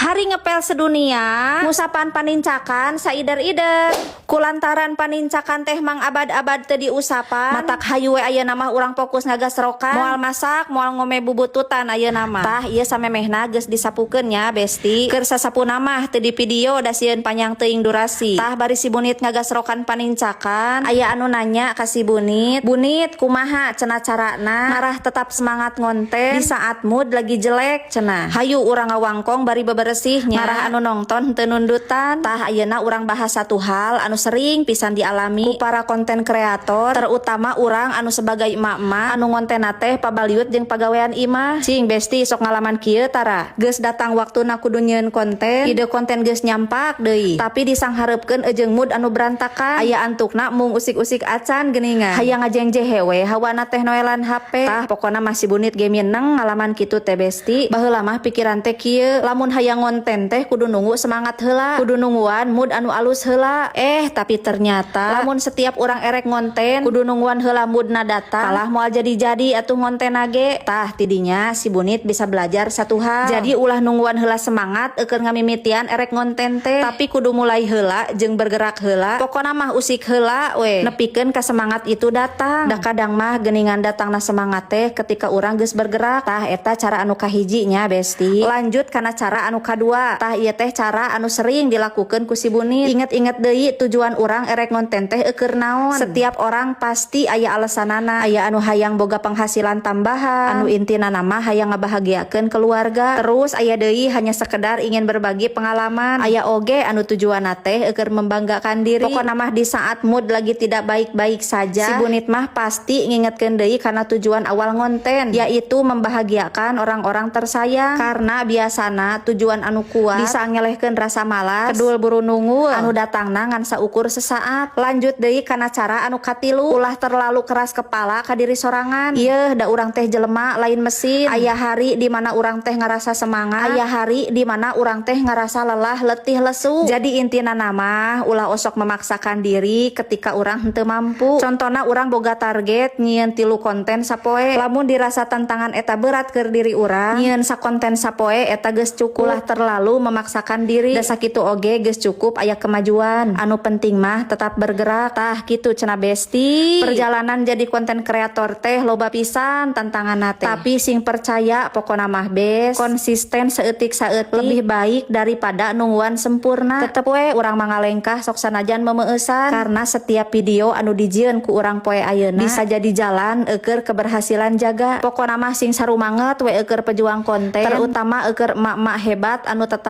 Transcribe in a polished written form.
Hari ngepel sedunia, ngusapan panincakan saider-ider. Kulantaran panincakan teh mang abad-abad teu diusapan. Matak hayu we ayeuna mah urang fokus ngagasrokan. Moal masak, moal ngome bubututan ayeuna mah. Tah ieu samemehna geus disapukeun nya, Besti. Keur sasapuna mah teu di video da sieun panjang teuing durasi. Tah bari si Bunit ngagasrokan panincakan, aya anu nanya ka si Bunit, "Bunit, kumaha cenah carana marah tetap semangat ngonten di saat mood lagi jelek cenah?" "Hayu urang ngawangkong bari beberesihnya." Marah anu nongton teu nundutan. Tah ayeuna urang bahas satu hal anu sering pisan dialami ku para konten kreator, terutama urang anu sebagai emak-emak anu ngontena teh pabaliut jeung pagawean imah. Cing Besti sok ngalaman kieu tara. Geus datang waktuna kudu nyieun konten, ide konten geus nyampak deui, tapi disangharepkeun jeung mood anu berantakan. Aya antukna mung usik-usik acan geuningan. Hayang ngajengjeh hewe hawana teh noelan HP. Tah pokona masih Bunit ge mineng ngalaman kitu teh Besti. Baheula mah pikiran teh kieu, lamun hayang ngonten teh kudu nunggu semangat heula, kudu nungguan mood anu alus heula. Tapi ternyata lamun setiap orang erek ngonten kudu nungguan heula moodna datang, kalah moal jadi-jadi atuh ngonten age. Tah tidinya si Bunit bisa belajar satu hal. Jadi ulah nungguan heula semangat eukeun ngamimitian erek ngonten teh, tapi kudu mulai heula jeung bergerak heula. Pokona mah usik heula we nepikeun ka semangat itu datang. Da kadang mah geuningan datangna semangat teh ketika urang geus bergerak. Tah eta cara anu kahiji nya Besti. Lanjut kana cara anu kadua. Tah ieu teh cara anu sering dilakukeun ku si Bunit. Inget-inget deui tujuan urang erek ngonten teh keur naon. Setiap orang pasti aya alasanana. Aya anu hayang boga penghasilan tambahan, anu intina nama hayang ngabahagiakeun keluarga. Terus aya deui hanya sekedar ingin berbagi pengalaman. Aya oge anu tujuanna teh keur membanggakan diri. Pokona mah di saat mood lagi tidak baik-baik saja, si Bunit mah pasti ngingetkeun deui kana tujuan awal ngonten, yaitu membahagiakan orang-orang tersayang. Karena biasana tujuan anu kuat bisa ngelehkeun rasa malas, kedul buru nunggu anu datangna ngan saukur sesaat. Lanjut deui kana cara anu katilu, ulah terlalu keras kepala ka diri sorangan. Ieu da urang teh jelema lain mesin. Aya hari di mana urang teh ngarasa semangat, aya hari di mana urang teh ngarasa lelah, letih, lesu. Jadi intina nama ulah osok memaksakan diri ketika urang henteu mampu. Contona urang boga target nyieun 3 konten sapoe. Lamun dirasa tantangan eta berat keur diri urang, nyieun sakonten sapoe eta geus cukup. Ulah terlalu memaksakan diri. Da sakitu oge geus cukup aya kemajuan. Anu penting mah tetap bergerak. Tah kitu cenah Besti. Perjalanan jadi konten kreator teh loba pisan tantanganna teh. Tapi sing percaya pokona mah bes konsisten saeutik saeutik lebih baik daripada nungguan sempurna. Tetep we urang mangalengkah sok sanajan memeueusan, karena setiap video anu dijieun ku urang poe ayeuna bisa jadi jalan eukeur keberhasilan jaga. Pokona mah sing sarumanget we eukeur pejuang konten, terutama eukeur emak-emak hebat anu tetap